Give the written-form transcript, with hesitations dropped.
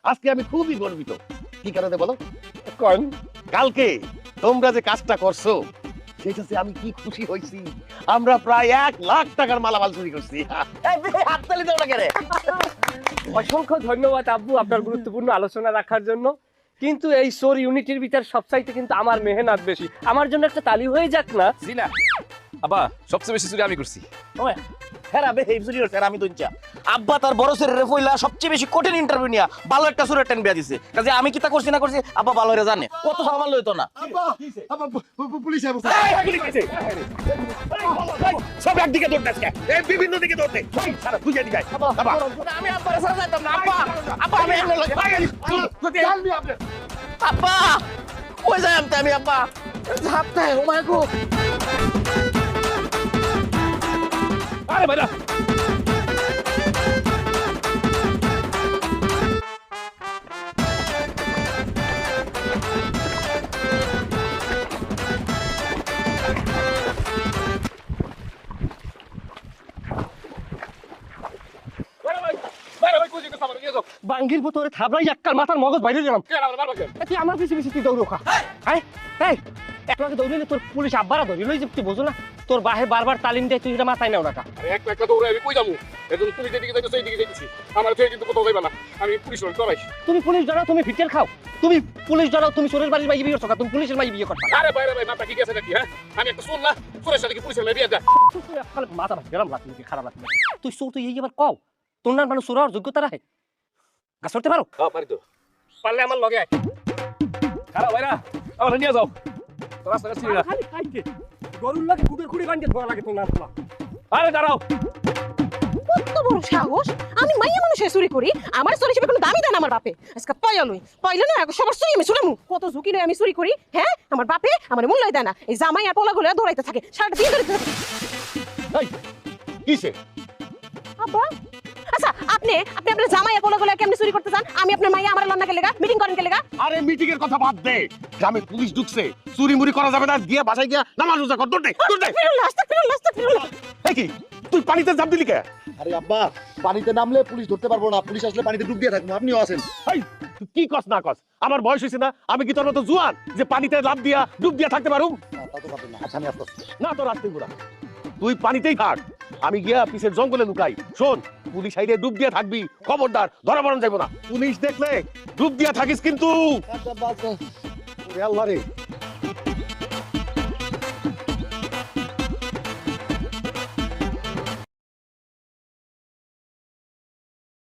আজকে আমি খুবই গর্বিত। কি কারণে বলো? কোন কালকে তোমরা যে কাজটা করছো সেটাতে আমি কি খুশি হয়েছি। আমরা প্রায় 1,00,000 টাকার মালামাল চুরি করছি। হাততালি দাও না কেন? অসংখ্য ধন্যবাদ আব্বু আপনার গুরুত্বপূর্ণ আলোচনা রাখার জন্য। কিন্তু এই সোর ইউনিটির ভিতর সবচাইতে কিন্তু আমার মেহনত বেশি। আমার জন্য একটা তালি হয়ে যাক না? জি না আব্বা, সবচেয়ে বেশি চুরি আমি করছি। হ্যাঁ বে হেই চুরি করছে আর আমি দুইটা। আব্বা তার বড় ছেলের ফইলা সবচেয়ে বেশি কঠিন ইন্টারভিউ নিয়া ভালো একটা সুরের টেন বিয়া দিছে। কাজে আমি কিতা করছি না করছি আব্বা ভালো করে জানে। কত সামান লইতো না। পুলিশ সব একদিকে দৌড়তেছে, এই বিভিন্ন দিকে দৌড়তে। সারা তুই এদিকে আয়। বাবা আমি আব্বার সাথে যাইতাম না। আব্বা আব্বা আমি এমন লই। আব্বা কই যাই আমি আব্বা? ঝাপটায় ও মাই গড। আরে ভাইরা বাঙ্গির ভিতরে থাবড়াই একটার মাথার মগজ বাইরে গেলাম। তুই আমার পিছিয়ে পিছিয়ে তুই দৌড় খা। এই একলাকে দৌড়িলে তোর পুলিশ আব্বারা ধরিল যে তুই বোঝো না, তোর বাহে বারবার তালিম দেয়, তুই এটা মাথায় নাও রাখা। একটা দৌড়ে আমি কই যাবো? এজন্য তুমি যেদিকে যাইতেছো এইদিকে যাইতেছি। আমার থেকে কিন্তু কোথাও যাইবা না। আমি পুলিশ ডরাই। তুমি পুলিশ ডরাও, তুমি ভিটেল খাও। তুমি পুলিশ ডরাও, তুমি চোরের বাড়ির মাইয়ে বিয়ে করছো, তুমি পুলিশের মাইয়ে বিয়ে করছো। আরে ভাই মাথা কি গেছে নাকি? হ্যাঁ, আমি একটা চোর না, চোরের সাথে কি পুলিশের মেয়ে বিয়ে দেয়? মাথা গেলাম লাগছে, খারাপ লাগছে। তুই চোর, তুই এই এবার কও তোর না মানুষ চোর হওয়ার যোগ্যতা রাখে? গাছ করতে পারো? হ্যাঁ পারি তো। পারলে আমার লগে আয়। খারাপ ভাইরা, আমার নিয়ে যাও। তোর রাস্তা কাটছি না। খালি খাইতে গরুর লাগে কুড়ে কুড়ে বাঁধতে ধরা লাগে তোর না। আরে দাঁড়াও। কত বড় সাহস! আমি মাইয়া মানুষে চুরি করি, আমার চুরি হিসেবে কোনো দামই দেন আমার বাপে। আজকে পয়লা না সবার চুরি আমি চুরামু। কত ঝুঁকি লই আমি চুরি করি, হ্যাঁ? আমার বাপে আমার মূল্য দেয় না। এই জামাই আর পোলাগুলো দৌড়াইতে থাকে, সারাটা দিন ধরে থাকে। এই কিসে? আব্বা আচ্ছা, আপনি আপনার জামাই আর পোলাগুলো কেমনে চুরি করতে চান? আমি আপনার মাইয়া আমার লন্না কে লেগা মিটিং করেন কে লেগা? আরে মিটিং এর কথা বাদ দে। গ্রামে পুলিশ ঢুকছে, চুরি মুরি করা যাবে না। গিয়ে বাসায় গিয়া নামাজ রোজা কর। দৌড় দে দৌড় দে। আস্তাগফিরুল্লাহ। এই কি তুই পানিতে ঝাঁপ দিলি কে? আরে আব্বা, পানিতে নামলে পুলিশ ধরতে পারবো না। পুলিশ আসলে পানিতে ডুব দিয়ে থাকবো, আপনিও আছেন। এই তুই কি কস না কস? আমার বয়স হয়েছে না? আমি কি তোর মতো জুয়ান যে পানিতে লাফ দিয়া ডুব দিয়া থাকতে পারুম? তা তো পারবেন না। আচ্ছা আমি আসতে না তো রাত্রি গুড়া, তুই পানিতেই থাক, আমি গিয়া পিছের জঙ্গলে লুকাই। শোন, পুলিশ আইলে ডুব দিয়া থাকবি, খবরদার ধরা পড়ন যাইব না। পুলিশ দেখলে ডুব দিয়া থাকিস কিন্তু। আচ্ছা ওরে আল্লাহ রে।